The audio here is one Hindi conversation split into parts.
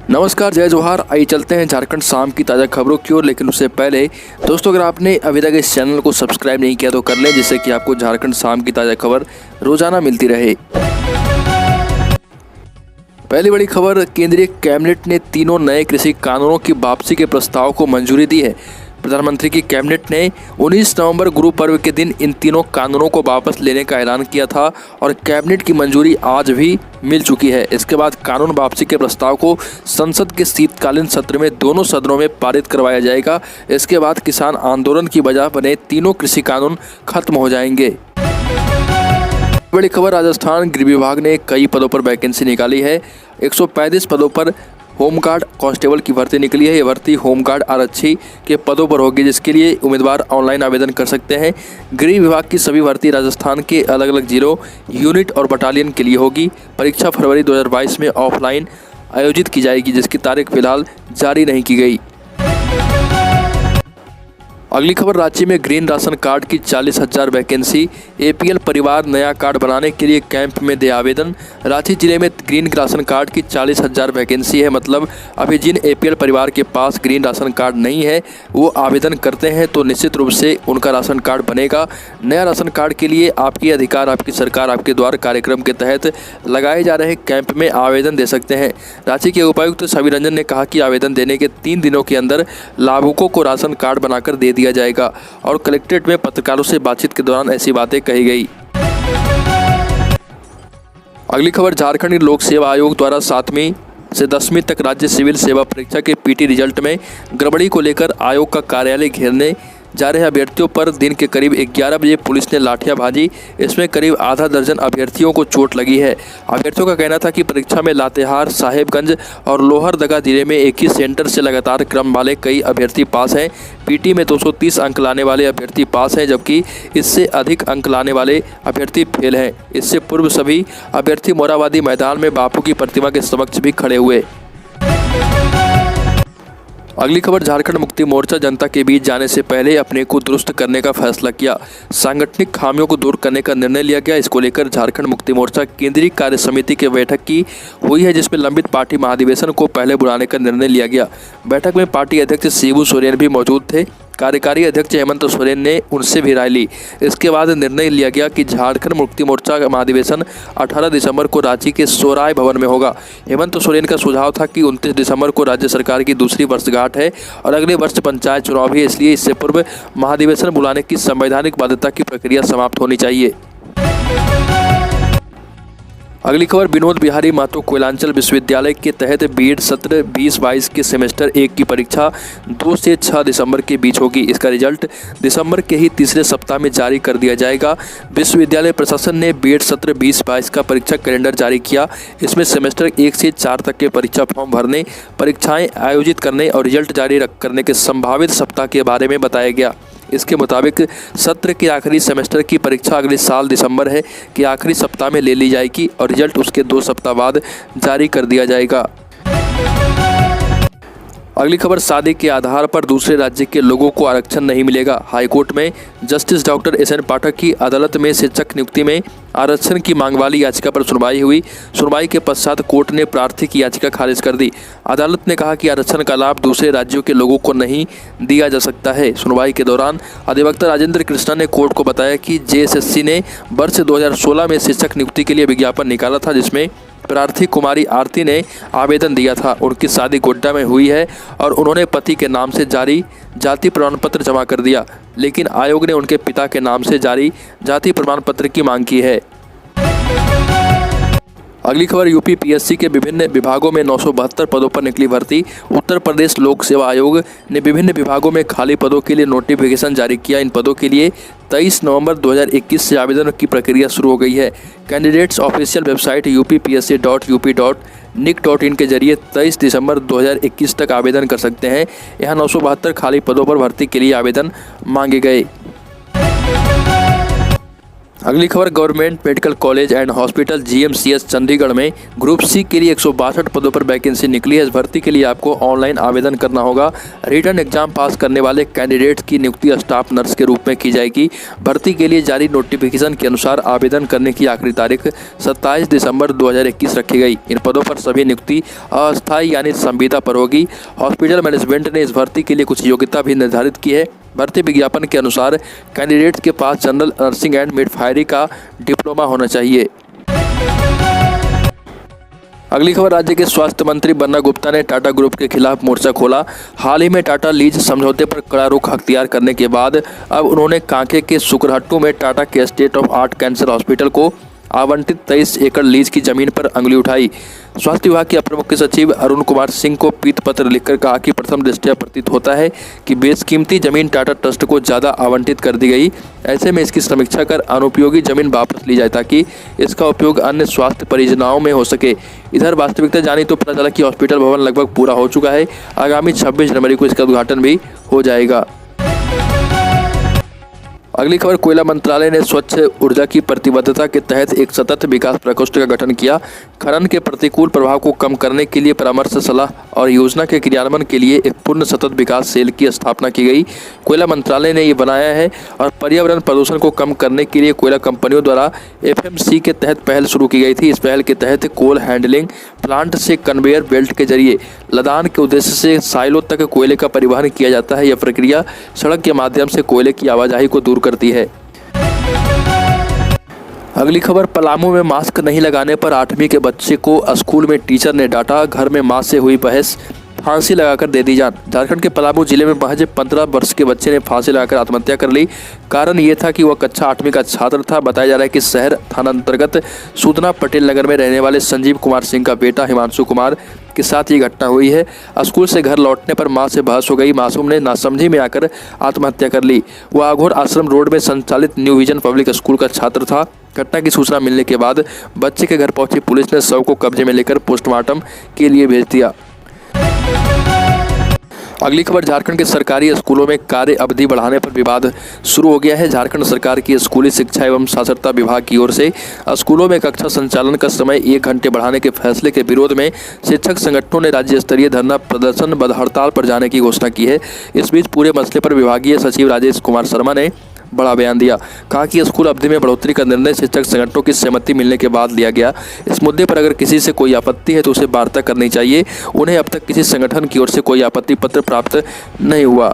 नमस्कार, जय जोहार। आइए चलते हैं झारखंड शाम की ताज़ा खबरों की ओर। लेकिन उससे पहले दोस्तों, अगर आपने अभी तक इस चैनल को सब्सक्राइब नहीं किया तो कर लें, जिससे कि आपको झारखंड शाम की ताज़ा खबर रोजाना मिलती रहे। पहली बड़ी खबर, केंद्रीय कैबिनेट ने तीनों नए कृषि कानूनों की वापसी के प्रस्ताव को मंजूरी दी है। प्रधानमंत्री की कैबिनेट ने 19 नवंबर गुरु पर्व के दिन इन तीनों कानूनों को वापस लेने का ऐलान किया था और कैबिनेट की मंजूरी आज भी मिल चुकी है। इसके बाद कानून वापसी के प्रस्ताव को संसद के शीतकालीन सत्र में दोनों सदनों में पारित करवाया जाएगा। इसके बाद किसान आंदोलन की वजह बने तीनों कृषि कानून खत्म हो जाएंगे। बड़ी खबर, राजस्थान गृह विभाग ने कई पदों पर वैकेंसी निकाली है। 135 पदों पर होमगार्ड कांस्टेबल की भर्ती निकली है। ये भर्ती होमगार्ड आरक्षी के पदों पर होगी, जिसके लिए उम्मीदवार ऑनलाइन आवेदन कर सकते हैं। गृह विभाग की सभी भर्ती राजस्थान के अलग अलग जिलों, यूनिट और बटालियन के लिए होगी। परीक्षा फरवरी 2022 में ऑफलाइन आयोजित की जाएगी, जिसकी तारीख फिलहाल जारी नहीं की गई। अगली खबर, रांची में ग्रीन राशन कार्ड की 40,000 वैकेंसी। एपीएल परिवार नया कार्ड बनाने के लिए कैंप में दे आवेदन। रांची जिले में ग्रीन राशन कार्ड की 40,000 वैकेंसी है। मतलब अभी जिन एपीएल परिवार के पास ग्रीन राशन कार्ड नहीं है वो आवेदन करते हैं तो निश्चित रूप से उनका राशन कार्ड बनेगा। नया राशन कार्ड के लिए आपकी अधिकार आपकी सरकार आपके द्वार कार्यक्रम के तहत लगाए जा रहे कैंप में आवेदन दे सकते हैं। रांची के उपायुक्त छवि रंजन ने कहा कि आवेदन देने के 3 दिनों के अंदर लाभुकों को राशन कार्ड बनाकर दे दिया जाएगा और कलेक्ट्रेट में पत्रकारों से बातचीत के दौरान ऐसी बातें कही गई। अगली खबर, झारखंड लोक सेवा आयोग द्वारा 7वीं से 10वीं तक राज्य सिविल सेवा परीक्षा के पीटी रिजल्ट में गड़बड़ी को लेकर आयोग का कार्यालय घेरने जा रहे अभ्यर्थियों पर दिन के करीब 11 बजे पुलिस ने लाठियां भाजी। इसमें करीब आधा दर्जन अभ्यर्थियों को चोट लगी है। अभ्यर्थियों का कहना था कि परीक्षा में लातेहार, साहेबगंज और लोहरदगा जिले में एक ही सेंटर से लगातार क्रम वाले कई अभ्यर्थी पास हैं। पीटी में 230 अंक लाने वाले अभ्यर्थी पास हैं, जबकि इससे अधिक अंक लाने वाले अभ्यर्थी फेल हैं। इससे पूर्व सभी अभ्यर्थी मोराबादी मैदान में बापू की प्रतिमा के समक्ष भी खड़े हुए। अगली खबर, झारखंड मुक्ति मोर्चा जनता के बीच जाने से पहले अपने को दुरुस्त करने का फैसला किया। सांगठनिक खामियों को दूर करने का निर्णय लिया गया। इसको लेकर झारखंड मुक्ति मोर्चा केंद्रीय कार्य समिति की बैठक की हुई है, जिसमें लंबित पार्टी महाधिवेशन को पहले बुलाने का निर्णय लिया गया। बैठक में पार्टी अध्यक्ष शिबू सोरेन भी मौजूद थे। कार्यकारी अध्यक्ष हेमंत सोरेन ने उनसे भी राय ली। इसके बाद निर्णय लिया गया कि झारखंड मुक्ति मोर्चा का महाधिवेशन 18 दिसंबर को रांची के सोराय भवन में होगा। हेमंत सोरेन का सुझाव था कि 29 दिसंबर को राज्य सरकार की दूसरी वर्षगांठ है और अगले वर्ष पंचायत चुनाव है, इसलिए इससे पूर्व महाधिवेशन बुलाने की संवैधानिक बाध्यता की प्रक्रिया समाप्त होनी चाहिए। अगली खबर, विनोद बिहारी महतो कोयलांचल विश्वविद्यालय के तहत बीएड सत्र 2022 के सेमेस्टर 1 की परीक्षा 2 से 6 दिसंबर के बीच होगी। इसका रिजल्ट दिसंबर के ही तीसरे सप्ताह में जारी कर दिया जाएगा। विश्वविद्यालय प्रशासन ने बीएड सत्र 2022 का परीक्षा कैलेंडर जारी किया। इसमें सेमेस्टर 1 से 4 तक के परीक्षा फॉर्म भरने, परीक्षाएं आयोजित करने और रिजल्ट जारी करने के संभावित सप्ताह के बारे में बताया गया। इसके मुताबिक सत्र के आखिरी सेमेस्टर की परीक्षा अगले साल दिसंबर के आखिरी सप्ताह में ले ली जाएगी और रिजल्ट उसके 2 सप्ताह बाद जारी कर दिया जाएगा। अगली खबर, शादी के आधार पर दूसरे राज्य के लोगों को आरक्षण नहीं मिलेगा। हाईकोर्ट में जस्टिस डॉक्टर एस एन पाठक की अदालत में शिक्षक नियुक्ति में आरक्षण की मांग वाली याचिका पर सुनवाई हुई। सुनवाई के पश्चात कोर्ट ने प्रार्थी की याचिका खारिज कर दी। अदालत ने कहा कि आरक्षण का लाभ दूसरे राज्यों के लोगों को नहीं दिया जा सकता है। सुनवाई के दौरान अधिवक्ता राजेंद्र कृष्णा ने कोर्ट को बताया कि जेएसएससी ने वर्ष 2016 में शिक्षक नियुक्ति के लिए विज्ञापन निकाला था, जिसमें प्रार्थी कुमारी आरती ने आवेदन दिया था। उनकी शादी गोड्डा में हुई है और उन्होंने पति के नाम से जारी जाति प्रमाण पत्र जमा कर दिया, लेकिन आयोग ने उनके पिता के नाम से जारी जाति प्रमाण पत्र की मांग की है। अगली खबर, यूपी पीएससी के विभिन्न विभागों में 972 पदों पर निकली भर्ती। उत्तर प्रदेश लोक सेवा आयोग ने विभिन्न विभागों में खाली पदों के लिए नोटिफिकेशन जारी किया। इन पदों के लिए 23 नवंबर 2021 से आवेदन की प्रक्रिया शुरू हो गई है। कैंडिडेट्स ऑफिशियल वेबसाइट upsc.up.nic.in के जरिए 23 दिसंबर 2021 तक आवेदन कर सकते हैं। यहाँ 972 खाली पदों पर भर्ती के लिए आवेदन मांगे गए। अगली खबर, government medical college and hospital GMCH Chandigarh में ग्रुप सी के लिए 162 पदों पर वैकेंसी निकली है। इस भर्ती के लिए आपको ऑनलाइन आवेदन करना होगा। रिटन एग्जाम पास करने वाले कैंडिडेट्स की नियुक्ति स्टाफ नर्स के रूप में की जाएगी। भर्ती के लिए जारी नोटिफिकेशन के अनुसार आवेदन करने की आखिरी तारीख 27 दिसंबर 2021 रखी गई। इन पदों पर सभी नियुक्ति अस्थायी यानी संविदा पर होगी। हॉस्पिटल मैनेजमेंट ने इस भर्ती के लिए कुछ योग्यता भी निर्धारित की है। भर्ती विज्ञापन के अनुसार कैंडिडेट्स के पास जनरल नर्सिंग एंड मिडवाइफरी का डिप्लोमा होना चाहिए। अगली खबर, राज्य के स्वास्थ्य मंत्री बन्ना गुप्ता ने टाटा ग्रुप के खिलाफ मोर्चा खोला। हाल ही में टाटा लीज समझौते पर कड़ा रुख अख्तियार करने के बाद अब उन्होंने कांके के सुकरहट्टू में टाटा के state of art cancer hospital को आवंटित 23 एकड़ लीज की जमीन पर अंगुली उठाई। स्वास्थ्य विभाग के अपर मुख्य सचिव अरुण कुमार सिंह को पीत पत्र लिखकर कहा कि प्रथम दृष्टया प्रतीत होता है कि बेशकीमती जमीन टाटा ट्रस्ट को ज़्यादा आवंटित कर दी गई। ऐसे में इसकी समीक्षा कर अनुपयोगी जमीन वापस ली जाए ताकि इसका उपयोग अन्य स्वास्थ्य परियोजनाओं में हो सके। इधर वास्तविकता जानी तो पता चला कि हॉस्पिटल भवन लगभग पूरा हो चुका है। आगामी 26 जनवरी को इसका उद्घाटन भी हो जाएगा। अगली खबर, कोयला मंत्रालय ने स्वच्छ ऊर्जा की प्रतिबद्धता के तहत एक सतत विकास प्रकोष्ठ का गठन किया। खनन के प्रतिकूल प्रभाव को कम करने के लिए परामर्श, सलाह और योजना के क्रियान्वयन के लिए एक पूर्ण सतत विकास सेल की स्थापना की गई। कोयला मंत्रालय ने ये बनाया है और पर्यावरण प्रदूषण को कम करने के लिए कोयला कंपनियों द्वारा FMC के तहत पहल शुरू की गई थी। इस पहल के तहत कोल हैंडलिंग प्लांट से कन्वेयर बेल्ट के जरिए लदान के उद्देश्य से साइलो तक कोयले का परिवहन किया जाता है। यह प्रक्रिया सड़क के माध्यम से कोयले की आवाजाही को दूर करती है। अगली खबर, पलामू में मास्क नहीं लगाने पर 8वीं के बच्चे को स्कूल में टीचर ने डांटा। घर में मां से हुई बहस, फांसी लगाकर दे दी जान। झारखंड के पलामू जिले में महज 15 वर्ष के बच्चे ने फांसी लगाकर आत्महत्या कर ली। कारण ये था कि वह कक्षा 8वीं का छात्र था। बताया जा रहा है कि शहर थाना अंतर्गत सूदना पटेल नगर में रहने वाले संजीव कुमार सिंह का बेटा हिमांशु कुमार के साथ ये घटना हुई है। स्कूल से घर लौटने पर मां से बहस हो गई। मासूम ने नासमझी में आकर आत्महत्या कर ली। वह आघोर आश्रम रोड में संचालित न्यू विजन पब्लिक स्कूल का छात्र था। घटना की सूचना मिलने के बाद बच्चे के घर पहुंची पुलिस ने शव को कब्जे में लेकर पोस्टमार्टम के लिए भेज दिया। अगली खबर, झारखंड के सरकारी स्कूलों में कार्य अवधि बढ़ाने पर विवाद शुरू हो गया है। झारखंड सरकार की स्कूली शिक्षा एवं साक्षरता विभाग की ओर से स्कूलों में कक्षा संचालन का समय 1 घंटे बढ़ाने के फैसले के विरोध में शिक्षक संगठनों ने राज्य स्तरीय धरना प्रदर्शन व हड़ताल पर जाने की घोषणा की है। इस बीच पूरे मसले पर विभागीय सचिव राजेश कुमार शर्मा ने बड़ा बयान दिया। कहा कि स्कूल अवधि में बढ़ोतरी का निर्णय शिक्षक संगठनों की सहमति मिलने के बाद लिया गया। इस मुद्दे पर अगर किसी से कोई आपत्ति है तो उसे वार्ता करनी चाहिए। उन्हें अब तक किसी संगठन की ओर से कोई आपत्ति पत्र प्राप्त नहीं हुआ।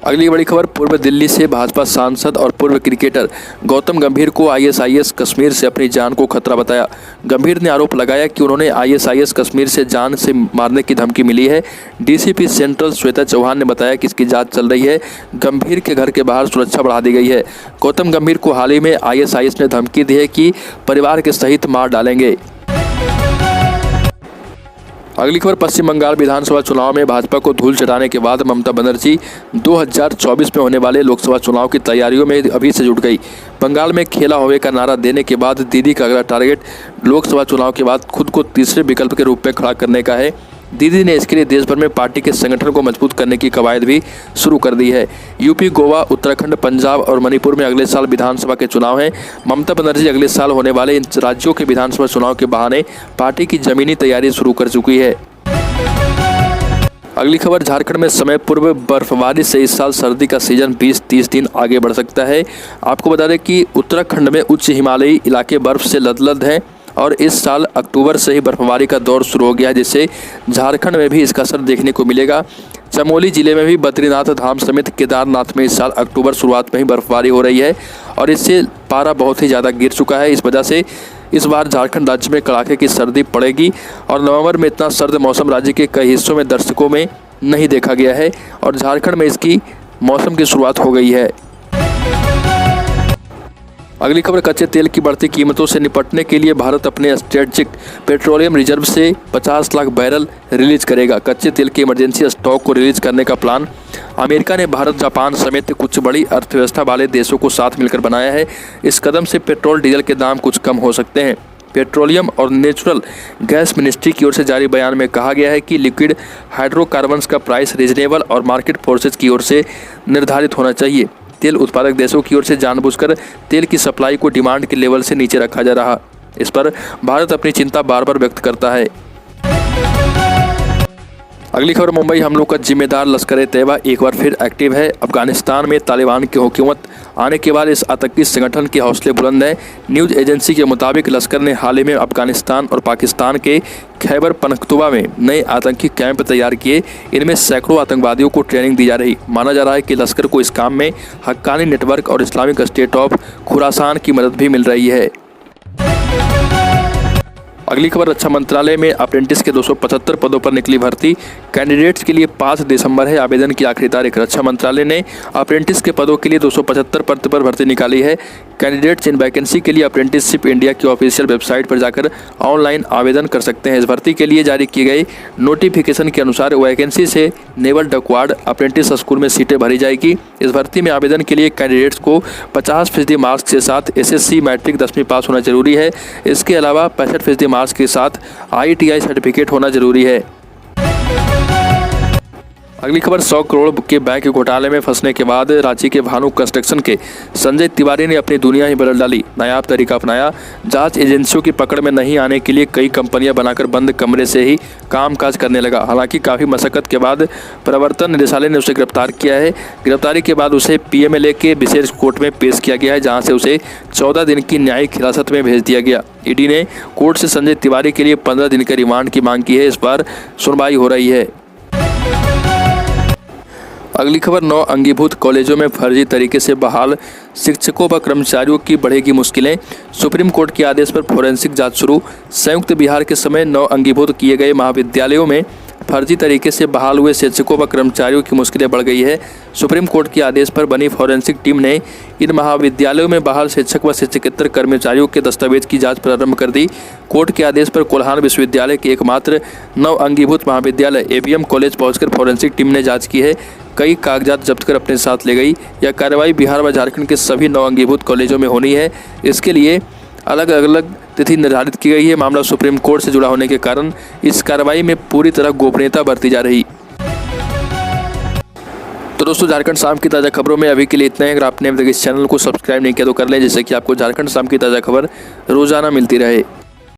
अगली बड़ी खबर, पूर्व दिल्ली से भाजपा सांसद और पूर्व क्रिकेटर गौतम गंभीर को ISIS कश्मीर से अपनी जान को खतरा बताया। गंभीर ने आरोप लगाया कि उन्होंने ISIS कश्मीर से जान से मारने की धमकी मिली है। DCP सेंट्रल श्वेता चौहान ने बताया कि इसकी जांच चल रही है। गंभीर के घर के बाहर सुरक्षा बढ़ा दी गई है। गौतम गंभीर को हाल ही में ISIS ने धमकी दी है कि परिवार के सहित मार डालेंगे। अगली खबर, पश्चिम बंगाल विधानसभा चुनाव में भाजपा को धूल चटाने के बाद ममता बनर्जी 2024 में होने वाले लोकसभा चुनाव की तैयारियों में अभी से जुट गई। बंगाल में खेला होवे का नारा देने के बाद दीदी का अगला टारगेट लोकसभा चुनाव के बाद खुद को तीसरे विकल्प के रूप में खड़ा करने का है। दीदी ने इसके लिए देश भर में पार्टी के संगठन को मजबूत करने की कवायद भी शुरू कर दी है। यूपी, गोवा, उत्तराखंड, पंजाब और मणिपुर में अगले साल विधानसभा के चुनाव हैं। ममता बनर्जी अगले साल होने वाले इन राज्यों के विधानसभा चुनाव के बहाने पार्टी की जमीनी तैयारी शुरू कर चुकी है। अगली खबर, झारखंड में समय पूर्व बर्फबारी से इस साल सर्दी का सीजन 20-30 दिन आगे बढ़ सकता है। आपको बता दें कि उत्तराखंड में उच्च हिमालयी इलाके बर्फ से लदलद हैं और इस साल अक्टूबर से ही बर्फबारी का दौर शुरू हो गया है, जिससे झारखंड में भी इसका असर देखने को मिलेगा। चमोली जिले में भी बद्रीनाथ धाम समेत केदारनाथ में इस साल अक्टूबर शुरुआत में ही बर्फबारी हो रही है और इससे पारा बहुत ही ज़्यादा गिर चुका है। इस वजह से इस बार झारखंड राज्य में कड़ाके की सर्दी पड़ेगी और नवंबर में इतना सर्द मौसम राज्य के कई हिस्सों में दर्शकों में नहीं देखा गया है और झारखंड में इसकी मौसम की शुरुआत हो गई है। अगली खबर, कच्चे तेल की बढ़ती कीमतों से निपटने के लिए भारत अपने स्ट्रेटेजिक पेट्रोलियम रिजर्व से 50 लाख बैरल रिलीज करेगा। कच्चे तेल के इमरजेंसी स्टॉक को रिलीज करने का प्लान अमेरिका ने भारत, जापान समेत कुछ बड़ी अर्थव्यवस्था वाले देशों को साथ मिलकर बनाया है। इस कदम से पेट्रोल डीजल के दाम कुछ कम हो सकते हैं। पेट्रोलियम और नेचुरल गैस मिनिस्ट्री की ओर से जारी बयान में कहा गया है कि लिक्विड हाइड्रोकार्बन्स का प्राइस रीजनेबल और मार्केट फोर्सेज की ओर से निर्धारित होना चाहिए। तेल उत्पादक देशों की ओर से जानबूझकर तेल की सप्लाई को डिमांड के लेवल से नीचे रखा जा रहा। इस पर भारत अपनी चिंता बार बार व्यक्त करता है। अगली खबर, मुंबई हमलों का जिम्मेदार लश्कर-ए-तैयबा एक बार फिर एक्टिव है। अफगानिस्तान में तालिबान की हुकूमत आने के बाद इस आतंकी संगठन के हौसले बुलंद हैं। न्यूज़ एजेंसी के मुताबिक लश्कर ने हाल ही में अफगानिस्तान और पाकिस्तान के खैबर पख्तूनख्वा में नए आतंकी कैंप तैयार किए। इनमें सैकड़ों आतंकवादियों को ट्रेनिंग दी जा रही। माना जा रहा है कि लश्कर को इस काम में हक्कानी नेटवर्क और इस्लामिक स्टेट ऑफ खुरासान की मदद भी मिल रही है। अगली खबर, रक्षा मंत्रालय में अप्रेंटिस के 275 पदों पर निकली भर्ती। कैंडिडेट्स के लिए 5 दिसंबर है आवेदन की आखिरी तारीख। रक्षा मंत्रालय ने अप्रेंटिस के पदों के लिए 275 पद पर भर्ती निकाली है। कैंडिडेट्स इन वैकेंसी के लिए अप्रेंटिसशिप इंडिया की ऑफिशियल वेबसाइट पर जाकर ऑनलाइन आवेदन कर सकते हैं। इस भर्ती के लिए जारी किए गए नोटिफिकेशन के अनुसार वैकेंसी से नेवल डकवार्ड अप्रेंटिस स्कूल में सीटें भरी जाएगी। इस भर्ती में आवेदन के लिए कैंडिडेट्स को 50% मार्क्स के साथ SSC मैट्रिक 10वीं पास होना जरूरी है। इसके अलावा 65% मार्क्स के साथ ITI सर्टिफिकेट होना जरूरी है। अगली खबर, 100 करोड़ के बैंक घोटाले में फंसने के बाद रांची के भानु कंस्ट्रक्शन के संजय तिवारी ने अपनी दुनिया ही बदल डाली। नायाब तरीका अपनाया। जांच एजेंसियों की पकड़ में नहीं आने के लिए कई कंपनियां बनाकर बंद कमरे से ही कामकाज करने लगा। हालांकि काफ़ी मशक्कत के बाद प्रवर्तन निदेशालय ने उसे गिरफ्तार किया है। गिरफ्तारी के बाद उसे PMLA के विशेष कोर्ट में पेश किया गया है, जहाँ से उसे 14 दिन की न्यायिक हिरासत में भेज दिया गया। ED ने कोर्ट से संजय तिवारी के लिए 15 दिन के रिमांड की मांग की है। इस पर सुनवाई हो रही है। अगली खबर, 9 अंगीभूत कॉलेजों में फर्जी तरीके से बहाल शिक्षकों व कर्मचारियों की बढ़ेगी मुश्किलें। सुप्रीम कोर्ट के आदेश पर फोरेंसिक जांच शुरू। संयुक्त बिहार के समय 9 अंगीभूत किए गए महाविद्यालयों में फर्जी तरीके से बहाल हुए शिक्षकों व कर्मचारियों की मुश्किलें बढ़ गई है। सुप्रीम कोर्ट के आदेश पर बनी फोरेंसिक टीम ने इन महाविद्यालयों में बहाल शिक्षक व शिक्षकेतर कर्मचारियों के दस्तावेज की जांच प्रारंभ कर दी। कोर्ट के आदेश पर कोल्हान विश्वविद्यालय के एकमात्र 9 अंगीभूत महाविद्यालय ABM कॉलेज पहुंचकर फोरेंसिक टीम ने जांच की है। कई कागजात जब्त कर अपने साथ ले गई। यह कार्रवाई बिहार व झारखंड के सभी 9 अंगीभूत कॉलेजों में होनी है। इसके लिए अलग अलग तिथि निर्धारित की गई है। मामला सुप्रीम कोर्ट से जुड़ा होने के कारण इस कार्रवाई में पूरी तरह गोपनीयता बरती जा रही। तो दोस्तों, झारखंड शाम की ताज़ा खबरों में अभी के लिए इतना ही। अगर आपने अभी तक इस चैनल को सब्सक्राइब नहीं किया तो कर लें, जिससे कि आपको झारखंड शाम की ताज़ा खबर रोजाना मिलती रहे।